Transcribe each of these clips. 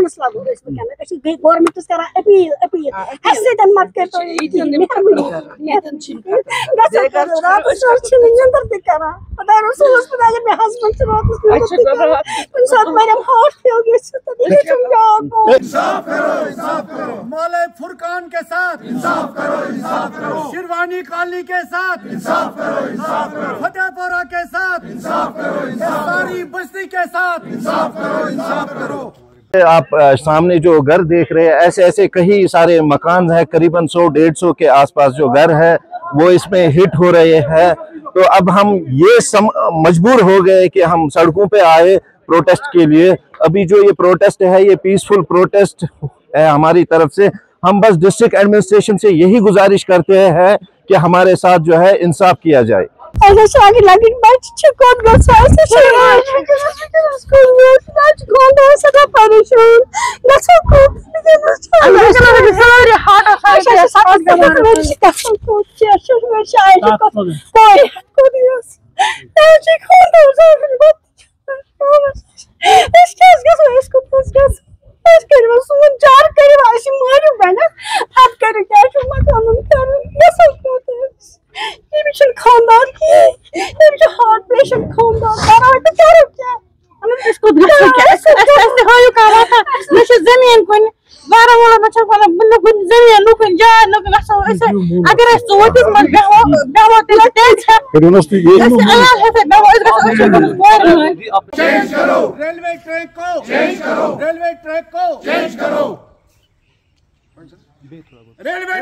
पानस लागू गवर्नमेंट करा अपील हसन मत कर तो निंदर तक करा खुदा रसूलस खुदा मे हस्बैंड हार्ट फेल इंसाफ करो मौला फुरकान के साथ इंसाफ करो शिरवानी कॉलोनी के साथ इंसाफ करो फतेहपुरा के साथ इंसाफ करो सारी बस्ती के साथ इंसाफ करो। आप सामने जो घर देख रहे हैं, ऐसे ऐसे कई सारे मकान हैं, करीबन 100-150 के आसपास जो घर है वो इसमें हिट हो रहे हैं। तो अब हम ये मजबूर हो गए कि हम सड़कों पे आए प्रोटेस्ट के लिए। अभी जो ये प्रोटेस्ट है ये पीसफुल प्रोटेस्ट है हमारी तरफ से। हम बस डिस्ट्रिक्ट एडमिनिस्ट्रेशन से यही गुजारिश करते हैं कि हमारे साथ जो है इंसाफ किया जाए। रेलवे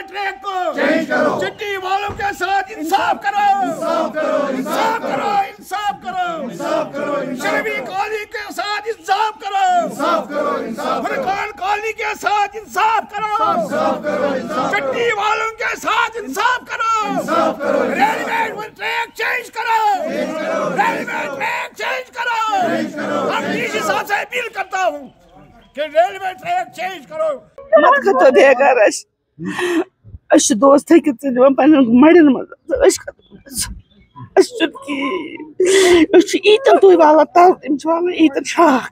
ट्रैक को चेंज करो चिट्टी वालों के साथ इंसाफ करो शर्मी कॉलोनी के साथ इंसाफ करो फुरकान कॉलोनी के साथ इंसाफ करो चिट्टी वालों के साथ इंसाफ करो रेलवे ट्रैक चेंज करो हम इसी साथ से अपील करता हूँ कि रेलवे ट्रैक चेंज करो मत खतो देगा रश अश दोस्त है कि पन मड़न मज ईतन तुम वाला तल वाला ईतन शाख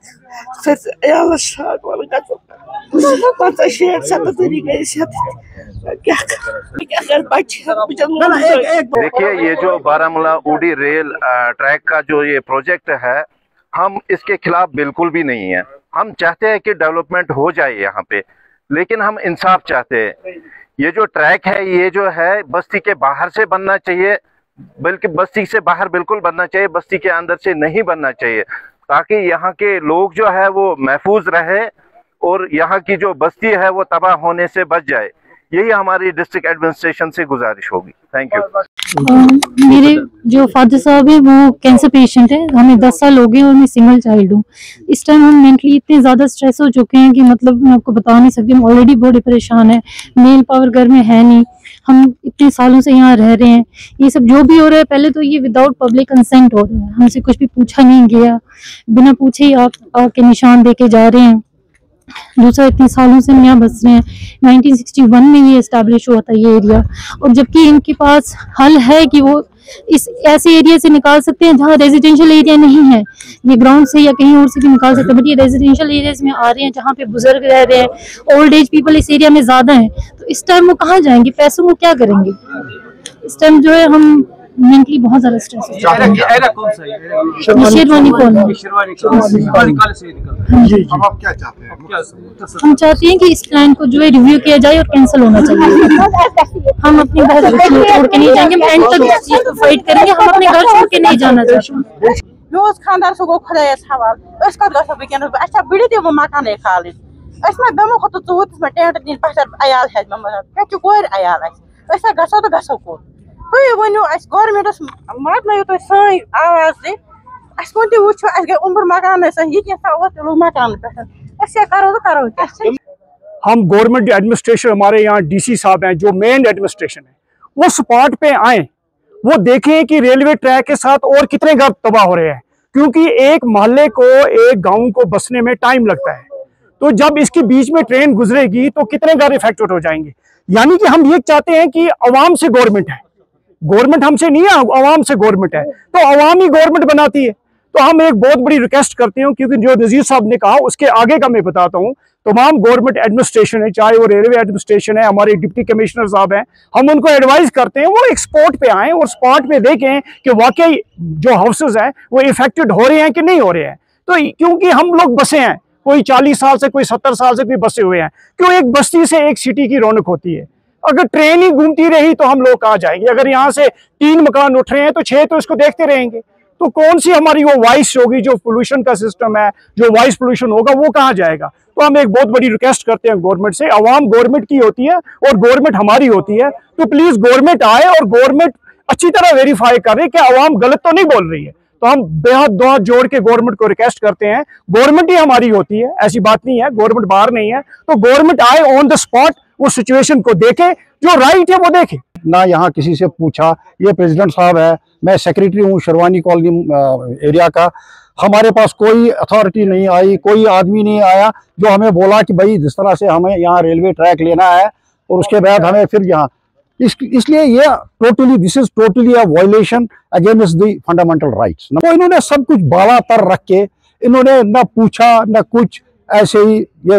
शाख वाला गो 65-70 गई देखिए ये जो बारामूला ऊडी रेल ट्रैक का जो ये प्रोजेक्ट है, हम इसके खिलाफ बिल्कुल भी नहीं है। हम चाहते हैं कि डेवलपमेंट हो जाए यहाँ पे, लेकिन हम इंसाफ चाहते हैं। ये जो ट्रैक है ये जो है बस्ती के बाहर से बनना चाहिए, बल्कि बस्ती से बाहर बिल्कुल बनना चाहिए, बस्ती के अंदर से नहीं बनना चाहिए, ताकि यहाँ के लोग जो है वो महफूज रहे और यहाँ की जो बस्ती है वो तबाह होने से बच जाए। यही हमारी डिस्ट्रिक्ट एडमिनिस्ट्रेशन से गुजारिश होगी। Thank you. मेरे जो फादर साहब है वो कैंसर पेशेंट है, हमें 10 साल हो गए और मैं सिंगल चाइल्ड हूँ। इस टाइम हम मेंटली इतने ज़्यादा स्ट्रेस हो चुके हैं कि मतलब मैं आपको बता नहीं सकती। हम ऑलरेडी बहुत परेशान है, मेल पावर घर में है नहीं, हम इतने सालों से यहाँ रह रहे हैं। ये सब जो भी हो रहा है, पहले तो ये विदाउट पब्लिक कंसेंट हो रहा है, हमसे कुछ भी पूछा नहीं गया, बिना पूछे ही आप आके निशान दे के जा रहे हैं। दूसरा, इतने सालों से हम यहाँ बस रहे हैं, 1961 में ये एस्टैब्लिश हुआ था ये एरिया, और जबकि इनके पास हल है कि वो इस ऐसे एरिया से निकाल सकते हैं जहाँ रेजिडेंशियल एरिया नहीं है, ये ग्राउंड से या कहीं और से भी निकाल सकते हैं, बट ये रेजिडेंशियल एरियाज में आ रहे हैं जहाँ पे बुजुर्ग रह रहे हैं, ओल्ड एज पीपल इस एरिया में ज्यादा हैं। तो इस टाइम वो कहाँ जाएंगे, पैसों को क्या करेंगे? इस टाइम जो है हम मेंटली बहुत ज्यादा स्ट्रेस है। शेरवानी कॉलोनी। हम चाहते हैं कि इस प्लान को जो है रिव्यू किया जाए और कैंसिल होना चाहिए। हम अपने घर छोड़ के नहीं जाएंगे, हम एंड तक फाइट करेंगे, हम अपने घर छोड़ के नहीं जाना चाहते। खानदार सो गो खुदायस हवाल अच्छा बिड़ी दिव मकान खाल बेमो खो चूत टेंट दिन पचर अयाल पे गोर अयाल गो तो गो कोन तुम वनो गवर्नमेंटस मातनो तुम सी आवाज दी कुन वो गई उम्र मकान ये तुलो मकान पे करो तो करो। हम गवर्नमेंट एडमिनिस्ट्रेशन, हमारे यहाँ डीसी साहब हैं जो मेन एडमिनिस्ट्रेशन है, वो स्पॉट पे आए, वो देखें कि रेलवे ट्रैक के साथ और कितने घर तबाह हो रहे हैं, क्योंकि एक मोहल्ले को, एक गांव को बसने में टाइम लगता है। तो जब इसके बीच में ट्रेन गुजरेगी तो कितने घर इफेक्टेड हो जाएंगे। यानी कि हम ये चाहते हैं कि अवाम से गवर्नमेंट है, गवर्नमेंट हमसे नहीं है, अवाम से गवर्नमेंट है, तो अवाम ही गवर्नमेंट बनाती है। तो हम एक बहुत बड़ी रिक्वेस्ट करते हैं, क्योंकि जो नजीर साहब ने कहा उसके आगे का मैं बताता हूँ। तमाम गवर्नमेंट एडमिनिस्ट्रेशन है, चाहे वो रेलवे एडमिनिस्ट्रेशन है, हमारे डिप्टी कमिश्नर साहब हैं, हम उनको एडवाइस करते हैं वो एक स्पॉट पे आएँ और स्पॉट पे देखें कि वाकई जो हाउसेज हैं वो इफेक्टेड हो रहे हैं कि नहीं हो रहे हैं। तो क्योंकि हम लोग बसे हैं, कोई 40 साल से, कोई 70 साल से भी बसे हुए हैं, क्यों एक बस्ती से एक सिटी की रौनक होती है। अगर ट्रेन ही घूमती रही तो हम लोग कहाँ जाएंगे? अगर यहाँ से 3 मकान उठ रहे हैं तो 6 तो इसको देखते रहेंगे, तो कौन सी हमारी वो वॉइस होगी? जो पोल्यूशन का सिस्टम है, जो वॉइस पोल्यूशन होगा वो कहाँ जाएगा? तो हम एक बहुत बड़ी रिक्वेस्ट करते हैं गवर्नमेंट से। आवाम गवर्नमेंट की होती है और गवर्नमेंट हमारी होती है, तो प्लीज गवर्नमेंट आए और गवर्नमेंट अच्छी तरह वेरीफाई करे कि आवाम गलत तो नहीं बोल रही है। तो हम बेहद दो जोड़ के गवर्नमेंट को रिक्वेस्ट करते हैं, गवर्नमेंट ही हमारी होती है, ऐसी बात नहीं है, गवर्नमेंट बाहर नहीं है, तो गवर्नमेंट आए ऑन द स्पॉट, वो सिचुएशन को देखे, जो राइट है वो देखे। ना यहाँ किसी से पूछा, ये प्रेसिडेंट साहब है, मैं सेक्रेटरी हूँ शेरवानी कॉलोनी एरिया का, हमारे पास कोई अथॉरिटी नहीं आई, कोई आदमी नहीं आया जो हमें बोला कि भाई जिस तरह से हमें यहाँ रेलवे ट्रैक लेना है और उसके बाद हमें फिर यहाँ इसलिए ये totally this is totally a violation against the fundamental rights. तो इन्होंने सब कुछ बाला तर रख के, इन्होंने न पूछा न कुछ, ऐसे ही ये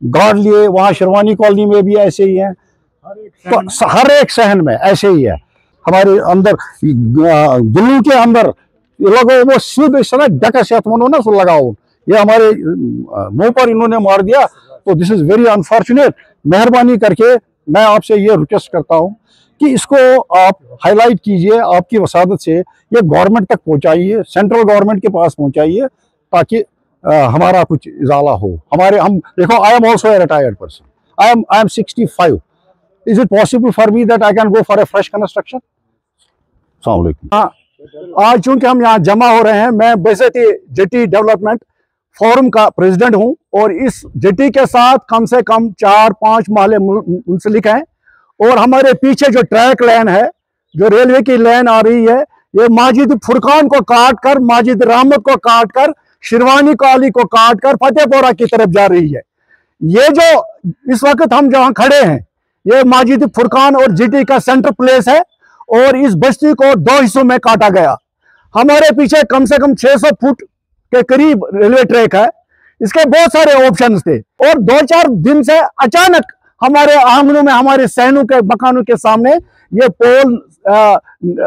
गाड़ लिए। वहाँ शेरवानी कॉलोनी में भी ऐसे ही है, तो हर एक सहन में ऐसे ही है। हमारे अंदर दिल्ली के अंदर ये लोग वो सीधे डका से ना सो लगाओ, ये हमारे मुंह पर इन्होंने मार दिया। तो दिस इज वेरी अनफॉर्चुनेट। मेहरबानी करके मैं आपसे ये रिक्वेस्ट करता हूँ कि इसको आप हाईलाइट कीजिए, आपकी वसादत से ये गवर्नमेंट तक पहुँचाइए, सेंट्रल गवर्नमेंट के पास पहुँचाइए, ताकि हमारा कुछ इजाला हो। हमारे हम देखो, I am also a retired person, I am 65। Is it possible for me that I can go for a fresh construction? अस्सलाम वालेकुम। आज चूंकि हम यहाँ जमा हो रहे हैं, मैं बेज़ती जेटी डेवलपमेंट फोरम का प्रेसिडेंट हूं और इस जेटी के साथ कम से कम 4-5 महल्ले मुंसलिक हैं। और हमारे पीछे जो ट्रैक लाइन है, जो रेलवे की लाइन आ रही है, ये माजिद फुरकान को काट कर, माजिद रहमत को काट कर, शेरवानी कॉलोनी को काट कर फतेहपुरा की तरफ जा रही है। ये जो इस वक्त हम जहाँ खड़े हैं, ये माजिद फुरकान और जेटी का सेंटर प्लेस है और इस बस्ती को 2 हिस्सों में काटा गया। हमारे पीछे कम से कम 600 फुट के करीब रेलवे ट्रैक है, इसके बहुत सारे ऑप्शंस थे। और 2-4 दिन से अचानक हमारे आंगनों में, हमारे सहनों के मकानों के सामने ये पोल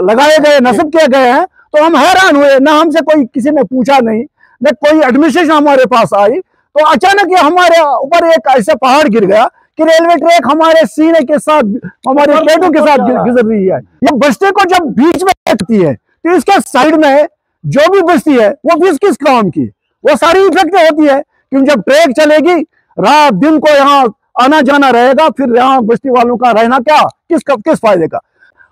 लगाए गए, नस्ब किए गए हैं। तो हम हैरान हुए, ना हमसे कोई किसी ने पूछा नहीं, न कोई एडमिनिस्ट्रेशन हमारे पास आई। तो अचानक ये हमारे ऊपर एक ऐसा पहाड़ गिर गया कि रेलवे ट्रैक हमारे सीने के साथ, हमारे पेटों के साथ गुजर रही है। ये बस्ती को जब बीच में रखती है तो इसके साइड में जो भी बस्ती है वो किस काम की, वो सारी इफेक्ट होती है। क्योंकि जब ट्रैक चलेगी, रात दिन को यहाँ आना जाना रहेगा, फिर यहाँ बस्ती वालों का रहना क्या, किस फायदे का।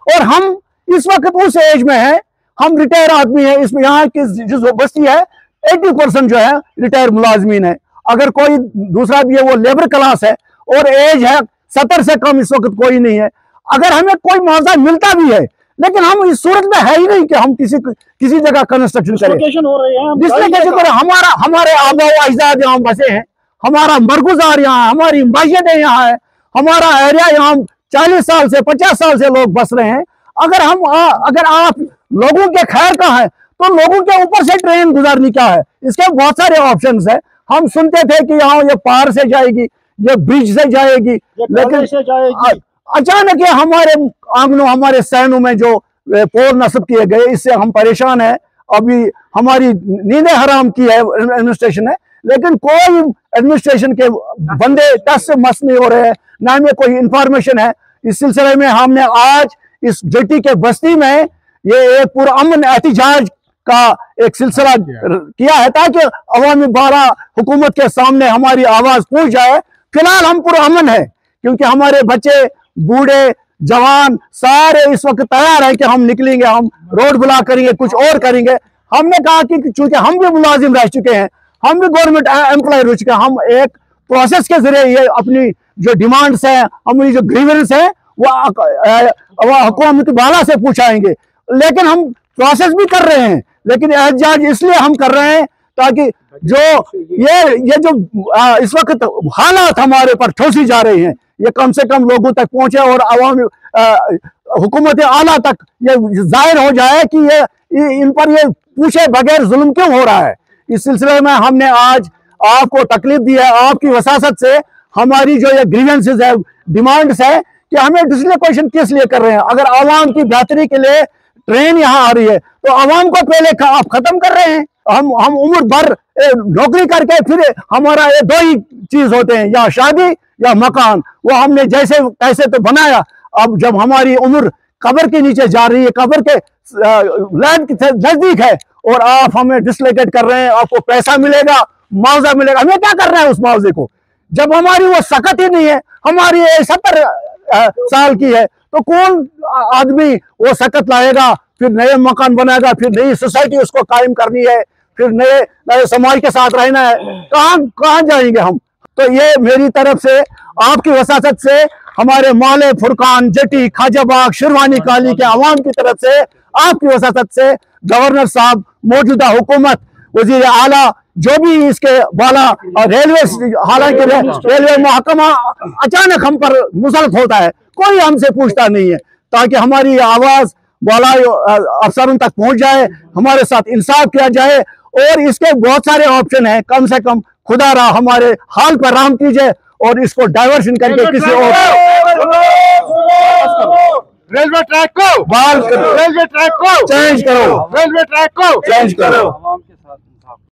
और हम इस वक्त उस एज में है, हम रिटायर आदमी है, इसमें यहाँ की जो बस्ती है 80% जो है रिटायर मुलाजमीन है। अगर कोई दूसरा भी है वो लेबर क्लास है और एज है 70 से कम इस वक्त कोई नहीं है। अगर हमें कोई मुआवजा मिलता भी है, लेकिन हम इस सूरत में है ही नहीं कि हम किसी जगह कंस्ट्रक्शन करें। हो रही है, डिस्लोकेशन करें। हमारे आबा अजदाद यहाँ बसे हैं, हमारा मरगुजार यहाँ है, हमारी मस्जिदें यहाँ है, हमारा एरिया यहाँ 40 साल से 50 साल से लोग बस रहे हैं। अगर आप लोगों के खैर का है तो लोगों के ऊपर से ट्रेन गुजारनी क्या है? इसके बहुत सारे ऑप्शंस है। हम सुनते थे कि यहाँ ये पार से जाएगी, ये ब्रिज से जाएगी, लेकिन अचानक ये हमारे आंगनों, हमारे सहनों में जो पोल नस्ब किए गए, इससे हम परेशान हैं। अभी हमारी नींदें हराम की है एडमिनिस्ट्रेशन है, लेकिन कोई एडमिनिस्ट्रेशन के बंदे टस से मस नहीं हो रहे हैं, ना में कोई इंफॉर्मेशन है। इस सिलसिले में हमने आज इस जेटी के बस्ती में ये एक पूरा अमन एहतिजाज का एक सिलसिला किया है, ताकि अवामी बारा हुकूमत के सामने हमारी आवाज पहुंच जाए। फिलहाल हम पूरा अमन है, क्योंकि हमारे बच्चे, बूढ़े, जवान सारे इस वक्त तैयार है कि हम निकलेंगे, हम रोड ब्लॉक करेंगे, कुछ और करेंगे। हमने कहा कि चूंकि हम भी मुलाजिम रह चुके हैं, हम भी गवर्नमेंट एम्प्लॉय रह चुके हैं, हम एक प्रोसेस के जरिए ये अपनी जो डिमांड्स हैं, हमारी जो ग्रीवेंस है, वो हुकूमत वाला से पूछाएंगे। लेकिन हम प्रोसेस भी कर रहे हैं, लेकिन एहतजाज इसलिए हम कर रहे हैं ताकि जो ये जो इस वक्त हालात हमारे पर ठोसी जा रही हैं, ये कम से कम लोगों तक पहुंचे और अवामी हुकूमत आला तक ये जाहिर हो जाए कि ये इन पर ये पूछे बगैर जुल्म क्यों हो रहा है। इस सिलसिले में हमने आज आपको तकलीफ दी है। आपकी वसासत से हमारी जो ये ग्रीवेंसेस है, डिमांड्स है कि हमें डिसलोकेशन किस लिए कर रहे हैं। अगर आवाम की बेहतरी के लिए ट्रेन यहाँ आ रही है तो आवाम को पहले आप खत्म कर रहे हैं। हम उम्र भर नौकरी करके फिर हमारा ये दो ही चीज होते हैं, या शादी या मकान। वो हमने जैसे तैसे तो बनाया। अब जब हमारी उम्र कब्र के नीचे जा रही है, कब्र के लैंड के नजदीक है, और आप हमें डिसलोकेट कर रहे हैं। आपको पैसा मिलेगा, मुआवजा मिलेगा, हमें क्या करना है उस मुआवजे को, जब हमारी वो सकत ही नहीं है। हमारी 70 साल की है तो कौन आदमी वो सकत लाएगा, फिर नए मकान बनाएगा, फिर नई सोसाइटी उसको कायम करनी है, फिर नए समाज के साथ रहना है। कहाँ जाएंगे हम। तो ये मेरी तरफ से, आपकी वसासत से, हमारे मोहल्ले फुरकान, जटी, खाजाबाग, शिरवानी काली के अवाम की तरफ से, आपकी वसासत से गवर्नर साहब, मौजूदा हुकूमत, वजीर आला, जो भी इसके वाला, रेलवे, हालांकि रेलवे महकमा अचानक हम पर मुसलत होता है, कोई हमसे पूछता नहीं है, ताकि हमारी आवाज वाला अफसरों तक पहुंच जाए, हमारे साथ इंसाफ किया जाए। और इसके बहुत सारे ऑप्शन हैं, कम से कम खुदा रहा हमारे हाल पर रहम कीजिए और इसको डाइवर्शन करके किसी और रेलवे ट्रैक को बहाल करो, रेलवे ट्रैक को चेंज करो, रेलवे ट्रैक को चेंज करो।